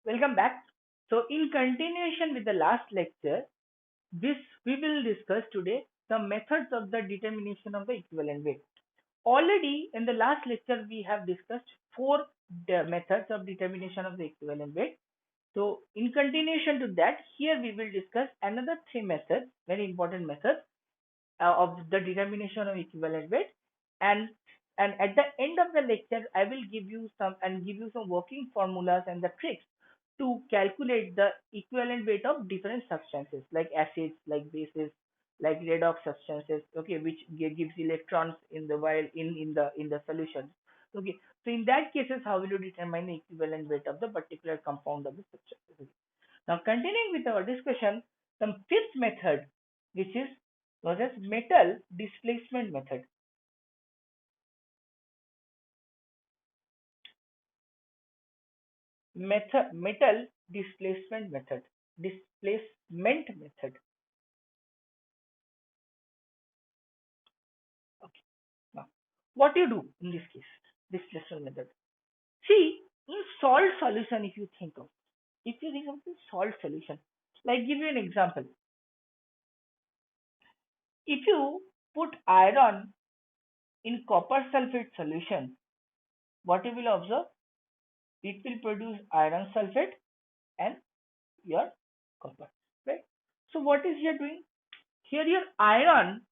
Welcome back. So, in continuation with the last lecture, this we will discuss today the methods of the determination of the equivalent weight. Already in the last lecture, we have discussed four methods of determination of the equivalent weight. So, in continuation to that, here we will discuss another three methods, very important methods of the determination of equivalent weight, and at the end of the lecture I will give you some working formulas and the tricks to calculate the equivalent weight of different substances like acids, like bases, like redox substances, okay, which gives electrons in the while in the solutions. Okay, so in that cases, how will you determine the equivalent weight of the particular compound of the substance? Okay. Now, continuing with our discussion, the fifth method, which is known as metal displacement method. Metal displacement method. Displacement method. Okay. Now, what you do in this case? Displacement method. See, in salt solution, if you think of the salt solution, like give you an example. If you put iron in copper sulfate solution, what you will observe? It will produce iron sulfate and your copper, right? So what is here doing? Here your iron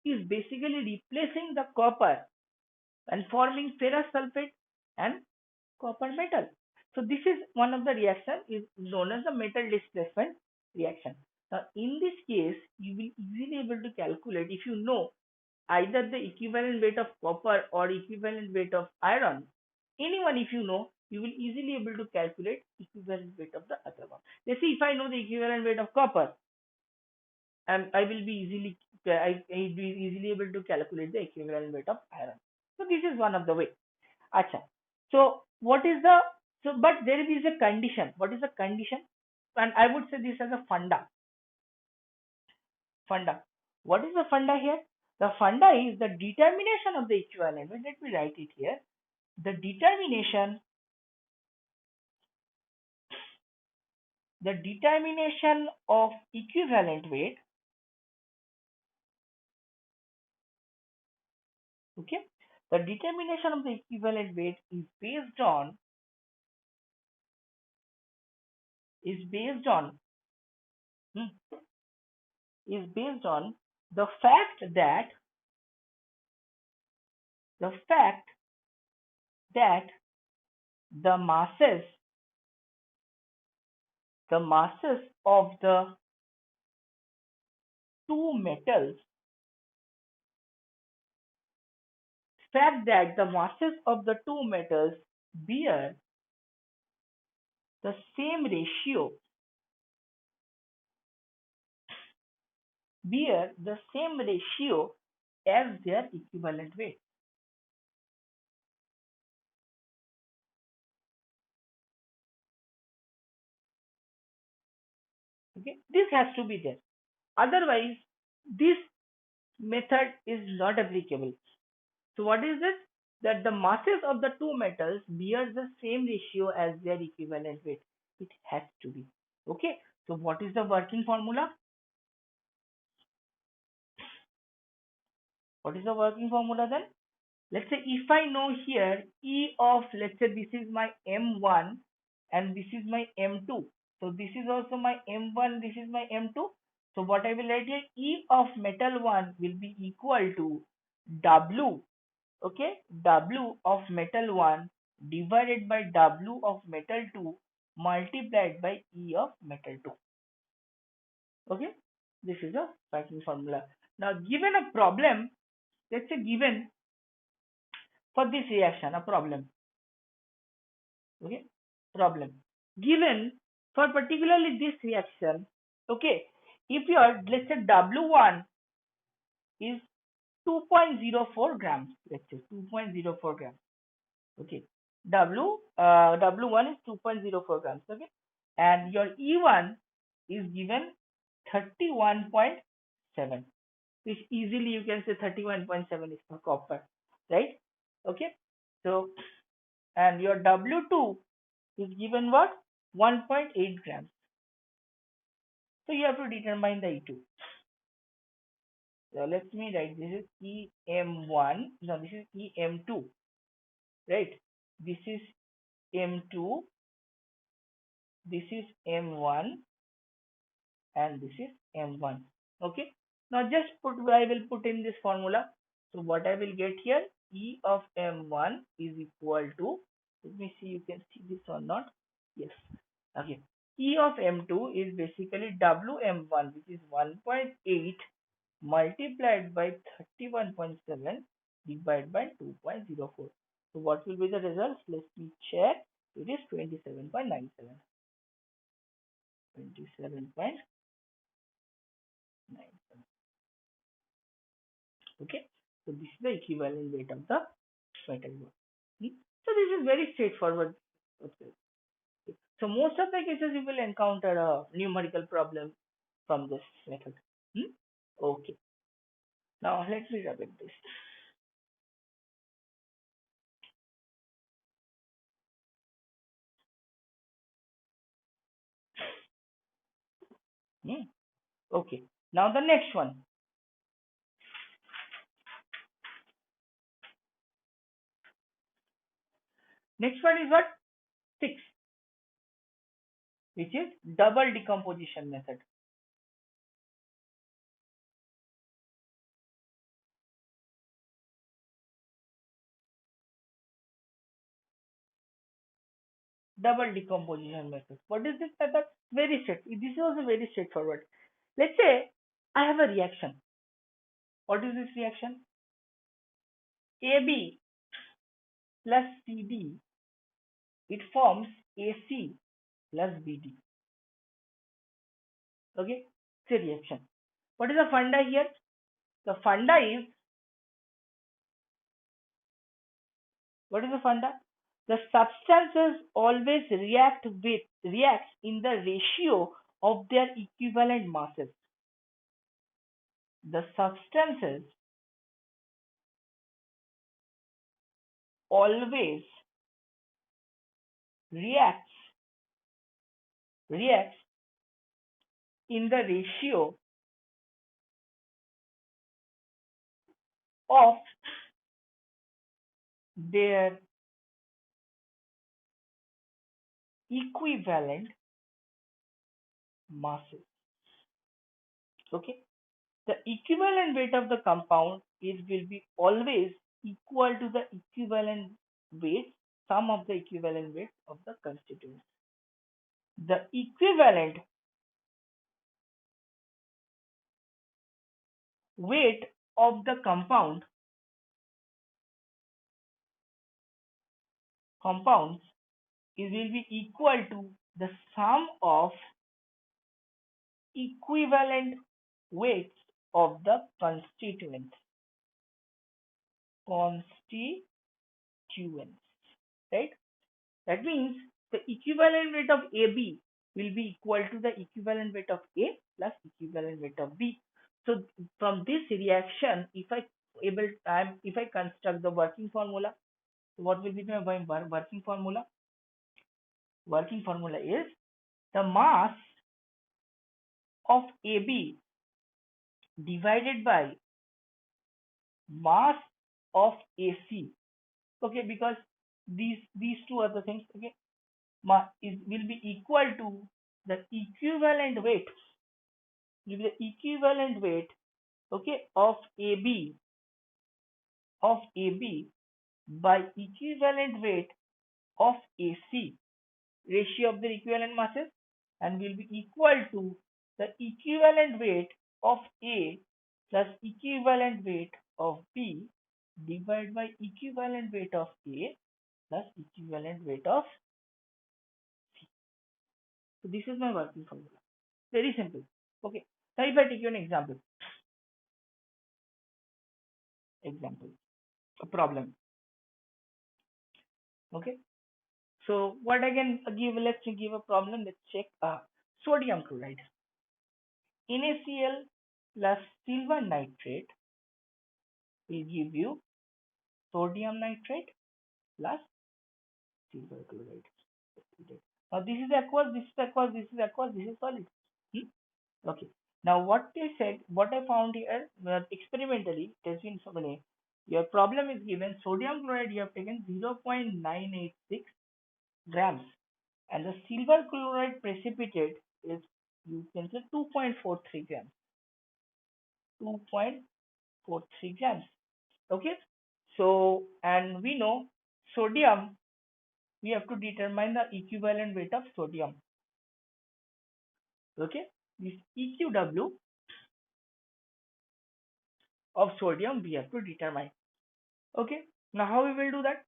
is basically replacing the copper and forming ferrous sulfate and copper metal. So this is one of the reaction is known as the metal displacement reaction. Now in this case, you will easily able to calculate if you know either the equivalent weight of copper or equivalent weight of iron. Anyone if you know, you will easily able to calculate equivalent weight of the other one. Let's see if I know the equivalent weight of copper, and I will be I be easily able to calculate the equivalent weight of iron. So this is one of the way. Acha. So what is the but there is a condition. What is the condition? And I would say this as a funda. Funda. What is the funda here? The funda is the determination of the equivalent weight. Let me write it here. The determination of equivalent weight, okay, the determination of the equivalent weight is based on hmm, is based on the the fact that the masses of the two metals bear the same ratio as their equivalent weight. Okay, this has to be there. Otherwise, this method is not applicable. So what is this? That the masses of the two metals bear the same ratio as their equivalent weight. It has to be. Okay. So what is the working formula? What is the working formula then? Let's say if I know here E of, let's say this is my M1 and this is my M2. So this is also my M1, this is my M2. So what I will write here, E of metal 1 will be equal to W, okay, W of metal 1 divided by W of metal 2 multiplied by E of metal 2. Okay, this is a working formula. Now given a problem, let's say given for this reaction a problem, okay, problem given for particularly this reaction, okay, if your let's say W1 is 2.04 grams, let's say 2.04 grams, okay, W1 is 2.04 grams, okay, and your E1 is given 31.7, which easily you can say 31.7 is for copper, right? Okay, so and your W2 is given what? 1.8 grams. So you have to determine the E2. So let me write, this is EM1, no, this is EM2, right? This is M2, this is M1, and this is M1. Okay. Now just I will put in this formula. So what I will get here, E of M1 is equal to, let me see, you can see this or not. Yes. Okay. E of M2 is basically WM1, which is 1.8 multiplied by 31.7 divided by 2.04. So what will be the results? Let me check. It is 27.97. 27.97. Okay. So this is the equivalent weight of the metal ball. Hmm? So this is very straightforward. Okay. So most of the cases you will encounter a numerical problem from this method. Hmm? Okay. Now let me rub it this. Hmm? Okay. Now the next one. Next one is what? 6, which is double decomposition method. Double decomposition method. What is this method? Very straight. This is also very straightforward. Let's say I have a reaction. What is this reaction? AB plus CD, it forms AC plus BD. Okay, it's a reaction. What is the funda here? The funda is, what is the funda? The substances always reacts in the ratio of their equivalent masses. The substances always reacts reacts in the ratio of their equivalent masses. Okay, the equivalent weight of the compound will be always equal to the equivalent weight, sum of the equivalent weight of the constituents. The equivalent weight of the compounds will be equal to the sum of equivalent weights of the constituents. Right? That means the equivalent weight of AB will be equal to the equivalent weight of A plus equivalent weight of B. So from this reaction, if I construct the working formula, what will be my working formula? Working formula is the mass of AB divided by mass of AC. Okay, because these two are the things. Okay, will be equal to the equivalent weight, okay, of AB by equivalent weight of AC, ratio of the equivalent masses, and will be equal to the equivalent weight of A plus equivalent weight of B divided by equivalent weight of A plus equivalent weight of C. So this is my working formula. Very simple. Okay. Now if I take you an example, a problem. Okay. So what I can give, let's give a problem. Let's check sodium chloride. NaCl plus silver nitrate will give you sodium nitrate plus silver chloride. Now this is aqueous, this is aqueous, this is aqueous, this is solid. Hmm? Okay. Now what they said, what I found here, experimentally, it has been shown here. Your problem is given sodium chloride, you have taken 0.986 grams, and the silver chloride precipitate is, you can say, 2.43 grams. 2.43 grams. Okay. So, and we know sodium, we have to determine the equivalent weight of sodium. Okay. This EQW of sodium we have to determine. Okay. Now how we will do that?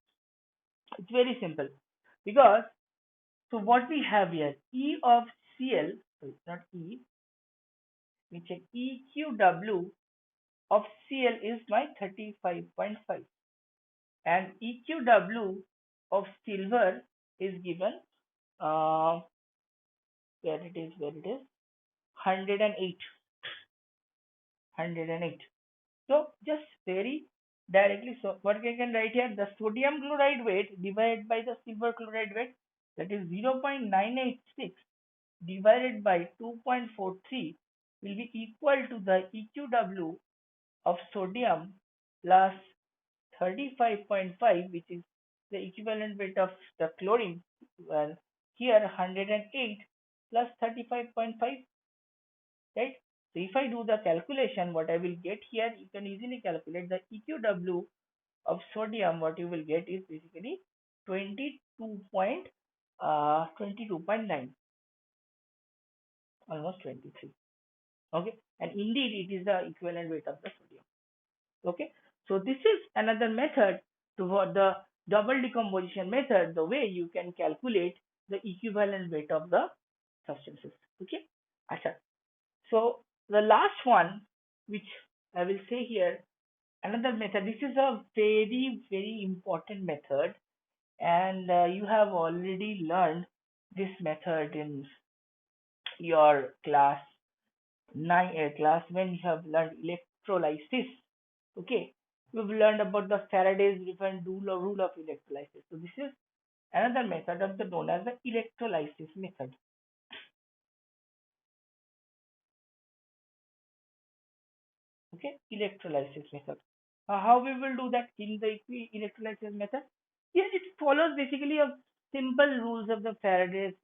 It's very simple, because so what we have here, E of Cl, sorry, not E, we check EQW of Cl is my 35.5, and EQW of silver is given, uh, where it is, 108. 108. So just very directly, so what I can write here, the sodium chloride weight divided by the silver chloride weight, that is 0.986 divided by 2.43 will be equal to the EQW of sodium plus 35.5, which is the equivalent weight of the chlorine. Well, here 108 plus 35.5, right? So if I do the calculation, what I will get here, you can easily calculate the EQW of sodium. What you will get is basically 22.9, almost 23. Okay, and indeed it is the equivalent weight of the sodium. Okay, so this is another method toward the double decomposition method, the way you can calculate the equivalent weight of the substances. Okay, Asha. So the last one, which I will say here, another method. This is a very important method, and you have already learned this method in your class 9, class when you have learned electrolysis. Okay, we've learned about the Faraday's different rule of electrolysis. So this is another method of the known as the electrolysis method. Okay, electrolysis method. How we will do that in the electrolysis method? Yes, it follows basically a simple rules of the Faraday's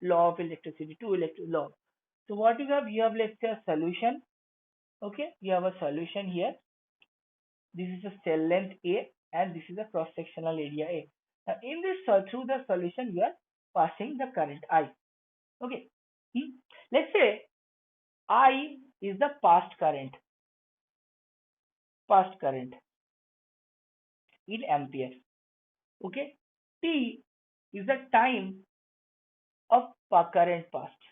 law of electricity, two electric law. So what you have, let's say, a solution. Okay, you have a solution here. This is a cell length A, and this is a cross sectional area A. Now in this, through the solution you are passing the current I. Okay. Let's say I is the past current in ampere. Okay. T is the time of current passed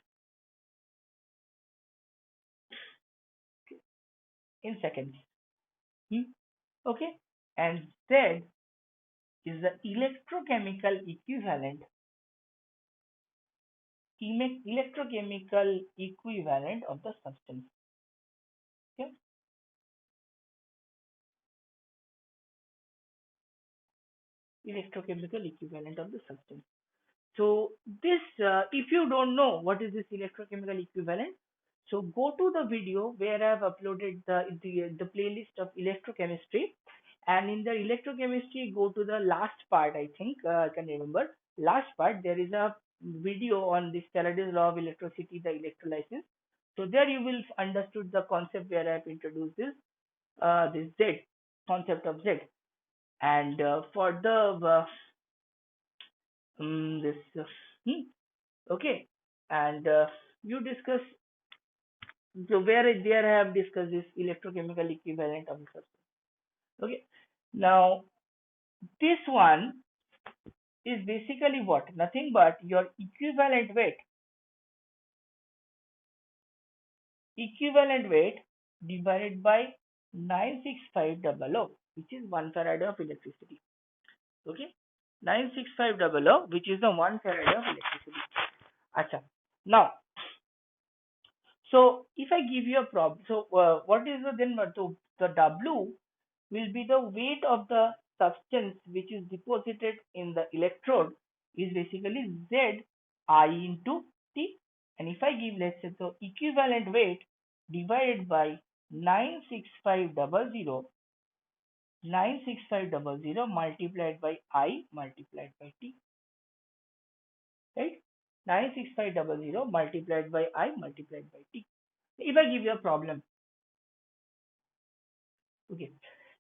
in seconds. Okay. And Z is the electrochemical equivalent of the substance. Okay. Electrochemical equivalent of the substance. So this, if you don't know what is this electrochemical equivalent, so go to the video where I have uploaded the playlist of electrochemistry, and in the electrochemistry, go to the last part. I think I can remember last part. There is a video on this Faraday's law of electricity, the electrolysis. So there you will understood the concept where I have introduced this Z concept of Z, and for the this hmm, okay, and you discuss, so where there I have discussed this electrochemical equivalent of the substance. Okay, now this one is basically what? Nothing but your equivalent weight divided by 96500, which is 1 Faraday of electricity. Okay, 96500, which is the 1 Faraday of electricity. Acha. Now, so if I give you a problem, so what is the then the W will be the weight of the substance which is deposited in the electrode, is basically Z I into T. And if I give, let's say, so equivalent weight divided by 96500 multiplied by I multiplied by T, right? 96500 multiplied by I multiplied by T. If I give you a problem, okay,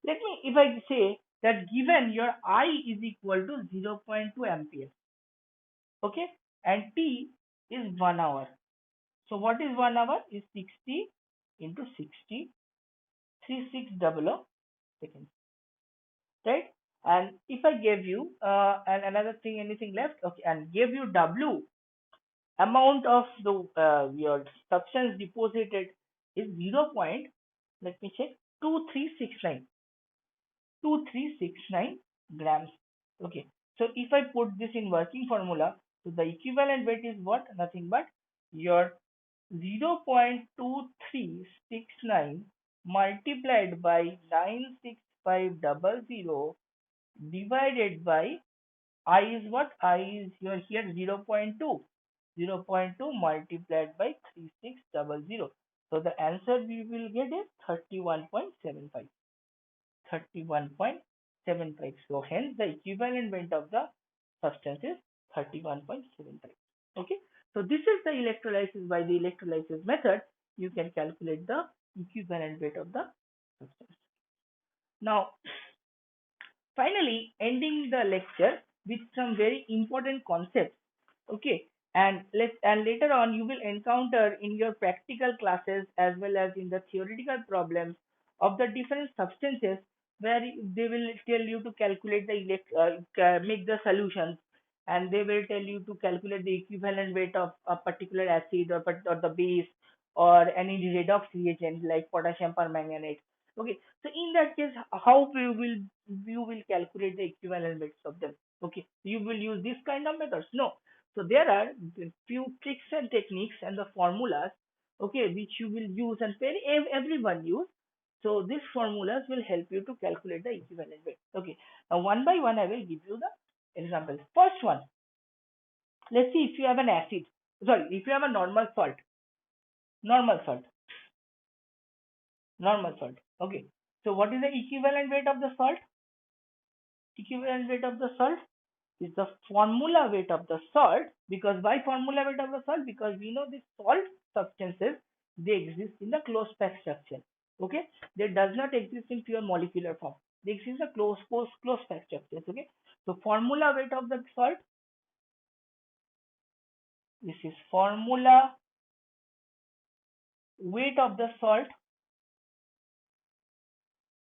let me, if I say that given your I is equal to 0.2 ampere, okay, and T is 1 hour. So what is 1 hour? Is 60 into 60, 3600 seconds, right? And if I gave you and another thing, anything left, okay, and gave you W, amount of the your substance deposited is 0. Let me check, 2369 2369 grams. Okay, so if I put this in working formula, so the equivalent weight is what? Nothing but your 0.2369 multiplied by 96500 divided by I is what? I is your here 0.2. 0.2 multiplied by 3600. So the answer we will get is 31.75. 31.75. So hence the equivalent weight of the substance is 31.75. Okay. So this is the electrolysis. By the electrolysis method, you can calculate the equivalent weight of the substance. Now, finally, ending the lecture with some very important concepts. Okay. And later on you will encounter in your practical classes as well as in the theoretical problems of the different substances where they will tell you to calculate the make the solutions, and they will tell you to calculate the equivalent weight of a particular acid or the base or any redox reagent like potassium permanganate. Okay, so in that case, how you will calculate the equivalent weights of them? Okay, you will use this kind of methods? No. So there are few tricks and techniques and the formulas, okay, which you will use and everyone use. So these formulas will help you to calculate the equivalent weight. Okay, now one by one I will give you the examples. First one, let's see, if you have an acid, sorry, if you have a normal salt, normal salt. Okay, so what is the equivalent weight of the salt? Equivalent weight of the salt is the formula weight of the salt. Because why formula weight of the salt? Because we know the salt substances, they exist in the closed pack structure. Okay, they does not exist in pure molecular form. They exist in the closed pack structures. Okay, so formula weight of the salt. This is formula weight of the salt.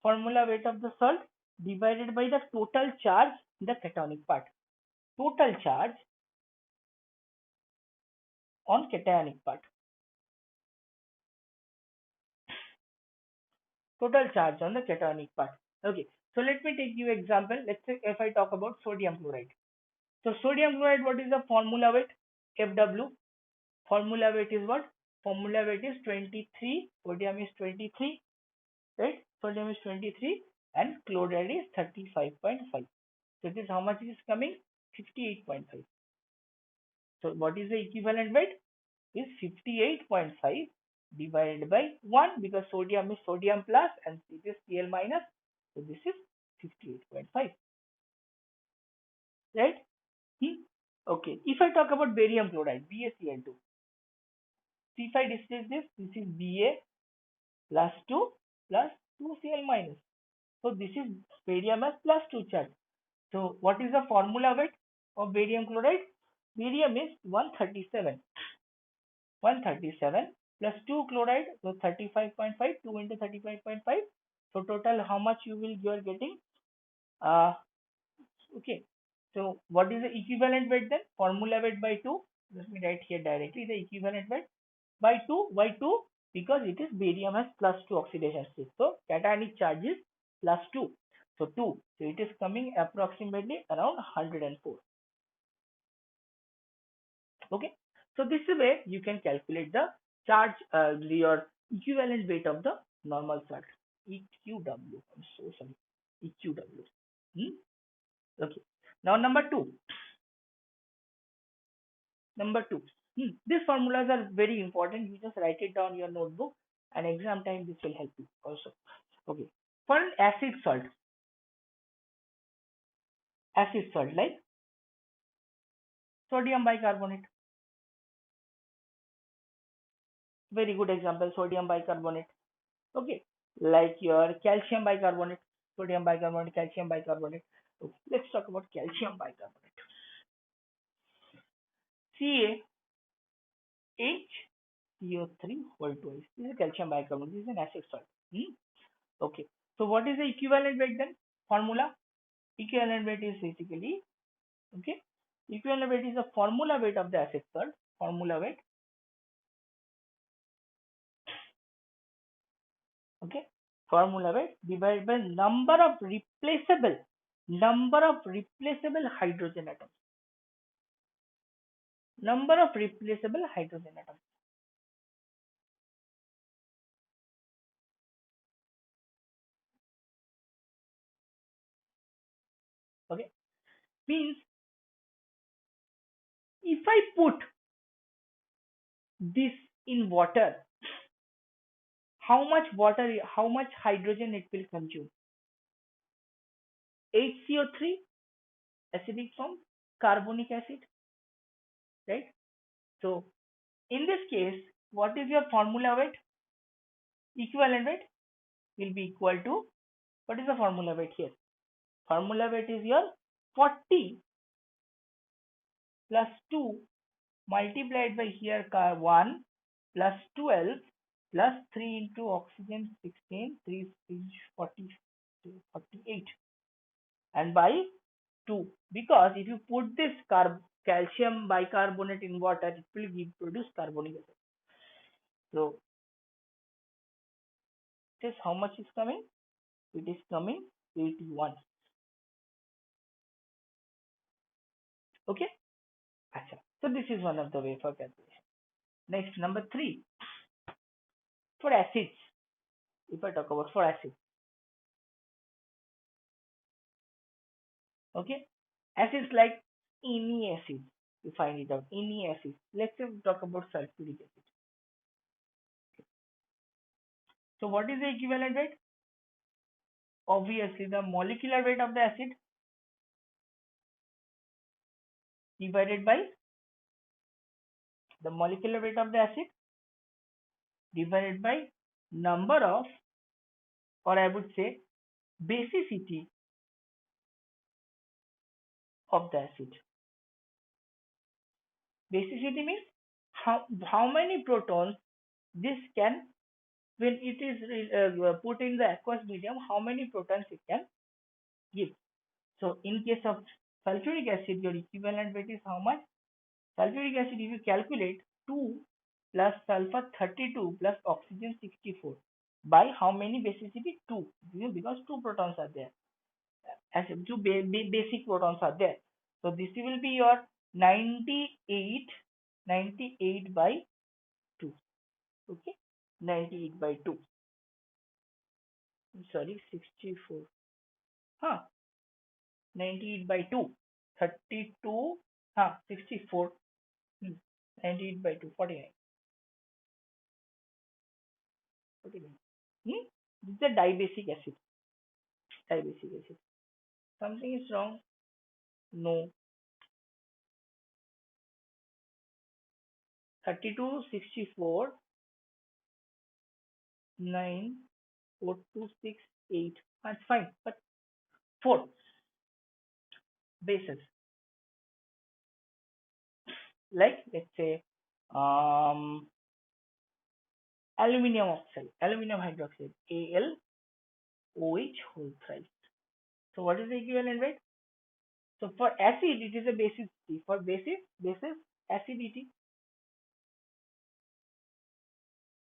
Formula weight of the salt divided by the total charge in the cationic part. Total charge on cationic part. Total charge on the cationic part. Okay, so let me take you example. Let's say if I talk about sodium chloride. So sodium chloride, what is the formula weight? Fw. Formula weight is what? Formula weight is 23. Sodium is 23, right? Sodium is 23 and chloride is 35.5. So this is how much is coming? 58.5. So what is the equivalent weight? Is 58.5 divided by 1, because sodium is sodium plus and it is Cl minus. So this is 58.5, right? Okay. If I talk about barium chloride, BaCl2. So if I discuss this is Ba plus 2 plus 2Cl minus. So this is barium as plus 2 charge. So what is the formula weight of barium chloride? Barium is 137. 137 plus 2 chloride, so 35.5, 2 into 35.5. So total how much you are getting? Uh, okay. So what is the equivalent weight then? Formula weight by 2. Let me write here directly the equivalent weight by 2. Why 2? Because it is barium has plus 2 oxidation state. So cationic charge is plus 2. So 2. So it is coming approximately around 104. Okay. So this is where you can calculate the charge, your equivalent weight of the normal salt. EQW. I'm so sorry. EQW. Okay. Now number 2. Number two. These formulas are very important. You just write it down in your notebook, and exam time this will help you also. Okay. For an acid salt like sodium bicarbonate. Very good example, sodium bicarbonate. Okay. Like your calcium bicarbonate, sodium bicarbonate, calcium bicarbonate. Okay. Let's talk about calcium bicarbonate. CaHCO3 whole twice. This is calcium bicarbonate. This is an acid salt. Okay. So what is the equivalent weight then? Formula. Equivalent weight is basically, okay. Equivalent weight is the formula weight of the acid salt. Formula weight. Okay. Formula weight divided by number of replaceable hydrogen atoms. Number of replaceable hydrogen atoms. Okay. Means if I put this in water, how much hydrogen it will consume? HCO3, acidic form, carbonic acid, right? So in this case, what is your formula weight? Equivalent weight will be equal to, what is the formula weight here? Formula weight is your 40 plus 2 multiplied by here 1 plus 12 plus 3 into oxygen 16, 3 is 40, 48, and by 2, because if you put this calcium bicarbonate in water, it will produce carbonic acid. So this how much is coming? It is coming 81. Okay. Achha. So this is one of the way for calculation. Next, number 3, for acids. If I talk about for acids, okay, acids like any acid, you find it out, any acid. Let's talk about sulfuric acid. So what is the equivalent weight? Obviously the molecular weight of the acid divided by the molecular weight of the acid divided by number of, or I would say basicity of the acid. Basicity means how many protons this can, when it is put in the aqueous medium, how many protons it can give. So in case of sulfuric acid, your equivalent weight is how much? Sulfuric acid, if you calculate 2 plus sulfur 32 plus oxygen 64 by how many basicity? 2, because 2 protons are there. As 2 basic protons are there. So this will be your 98 by 2. Okay, 98 by 2. Sorry, 64. Huh, 98 by 2. 32. Huh, 64. 98 by 2. 49. 49. This is a dibasic acid. Dibasic acid. Something is wrong? No. 32, 64, 9, 4, 2, 6, 8. That's fine. But 4 bases. Like, let's say, aluminium oxide, aluminium hydroxide, AlOH whole thrice. So what is the equivalent weight? So for acid, it is a basicity. For basis, acidity.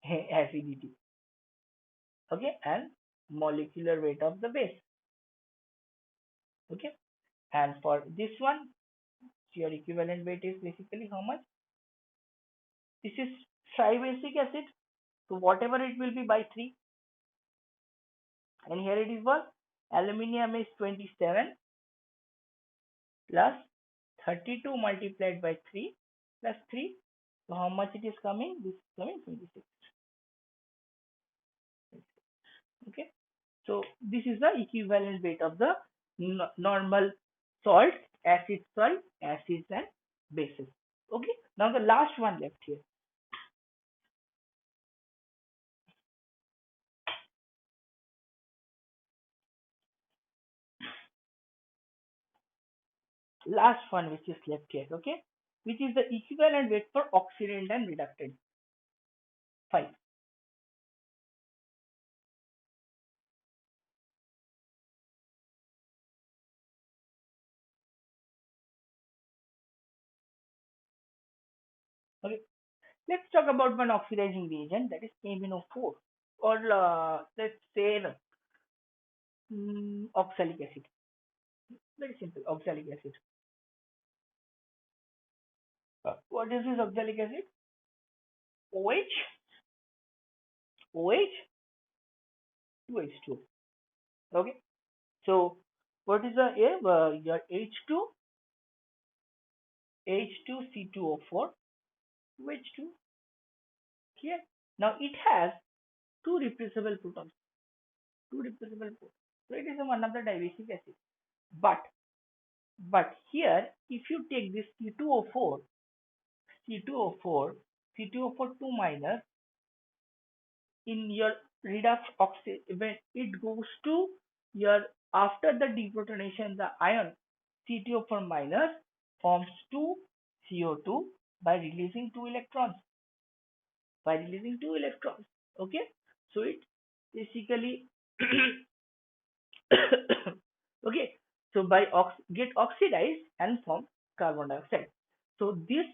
Acidity. Okay, and molecular weight of the base. Okay, and for this one, your equivalent weight is basically how much? This is tribasic acid. So whatever it will be by 3. And here it is what? Aluminium is 27 plus 32 multiplied by 3 plus 3. So how much it is coming? This is coming 26. Okay. So this is the equivalent weight of the normal salt, acids and bases. Okay. Now the last one left here. Last one which is left here. Okay. Which is the equivalent weight for oxidant and reductant. 5. Okay. Let's talk about one oxidizing reagent, that is KMnO4, or let's say oxalic acid. Very simple, oxalic acid. What is this oxalic acid? OH, OH, 2H2. Okay. So what is the your H2, H2C2O4, 2H2 here. Now it has two replaceable protons, two replaceable protons. So it is one of the divacic acid. But here, if you take this C2O4, C2O4, C2O4 2 minus in your redox oxide, when it goes to your after the deprotonation, the ion C2O4 minus forms 2 CO2 by releasing 2 electrons. By releasing 2 electrons. Okay, so it basically okay, so by get oxidized and form carbon dioxide. So this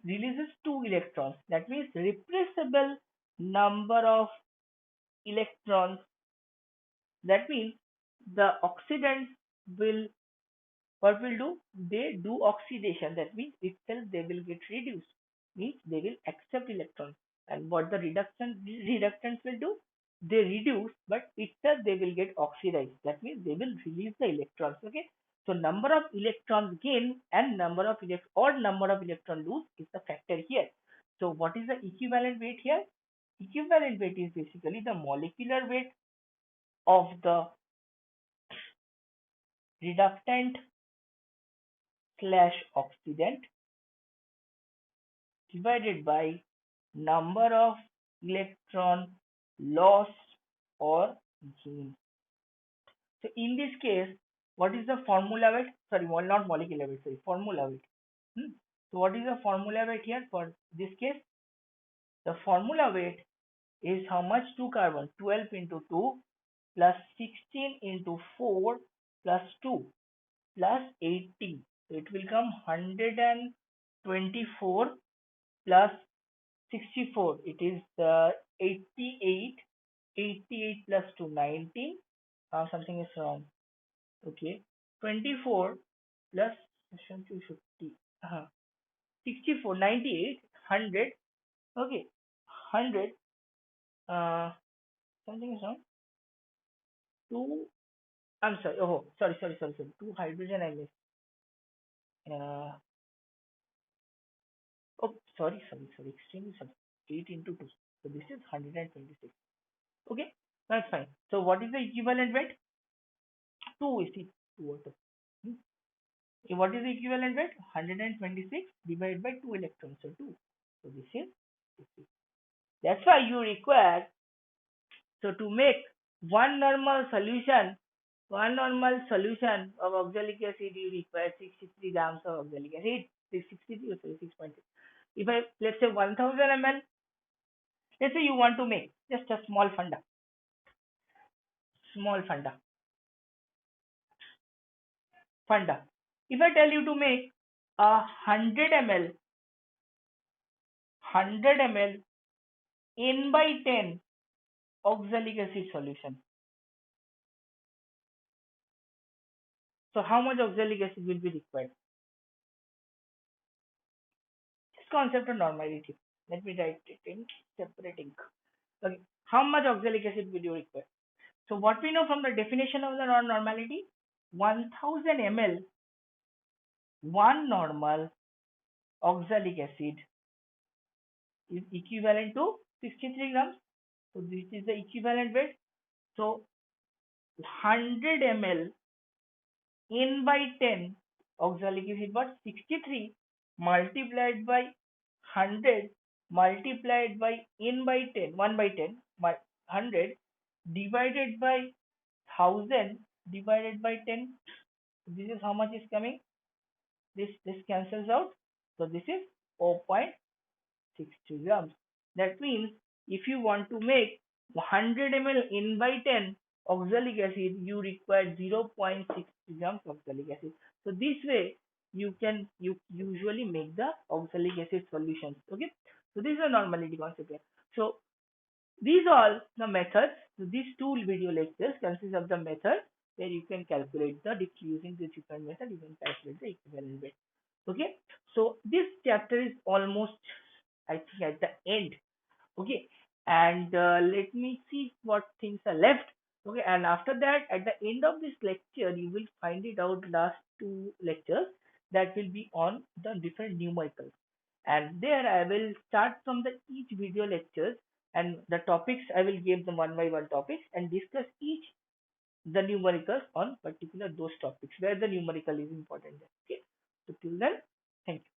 releases 2 electrons. That means replaceable number of electrons. That means the oxidants will, what will do? They do oxidation. That means itself they will get reduced. Means they will accept electrons. And what the reductants will do? They reduce, but itself they will get oxidized. That means they will release the electrons. Okay. So number of electrons gain and number of odd number of electron lose is the factor here. So what is the equivalent weight here? Equivalent weight is basically the molecular weight of the reductant slash oxidant divided by number of electron lost or gained. So in this case, what is the formula weight? Sorry, well, not molecular weight, sorry, formula weight. So what is the formula weight here for this case? The formula weight is how much? 2 carbon, 12 into 2 plus 16 into 4 plus 2 plus 80. So it will come 124 plus 64. It is 88. 88 plus 2, 19. Something is wrong. Okay. 24 plus 250. 64, 98, 100. Okay. 100. Something is wrong. 2. I'm sorry. Oh, sorry. 2 hydrogen I missed. Oh, sorry. Extremely sorry. 8 into 2. So this is 126. Okay. That's fine. So what is the equivalent weight? 2 is it? 2 water. What is the equivalent weight? 126 divided by 2 electrons. So 2. So this is. That's why you require, so to make one normal solution of oxalic acid, you require 63 grams of oxalic acid. 663 or 6.6. If I, let's say 1000 ml, let's say you want to make just a small funda. If I tell you to make a 100 ml N by 10 oxalic acid solution. So how much oxalic acid will be required? This concept of normality. Let me write it in separate ink. Okay. How much oxalic acid will you require? So what we know from the definition of the normality, 1000 ml, one normal oxalic acid is equivalent to 63 grams. So this is the equivalent weight. So 100 ml n by 10 oxalic acid, but 63 multiplied by 100 multiplied by n by 10, 1 by 10, 100 divided by 1000 divided by 10. This is how much is coming. This cancels out. So this is 0.62 grams. That means if you want to make 100 ml n by 10 oxalic acid, you require 0.60 grams oxalic acid. So this way you usually make the oxalic acid solutions. Okay. So this is a normality concept here. So these are the methods. So these two video lectures consist of the method where you can calculate the using the different method you can calculate the equivalent weight. Okay. So this chapter is almost, I think, at the end. Okay. And let me see what things are left. Okay. And after that, at the end of this lecture, you will find it out last two lectures that will be on the different numericals. And there I will start from the each video lectures, and the topics I will give them one by one topics and discuss each the numericals on particular those topics where the numerical is important. Okay. So till then, thank you.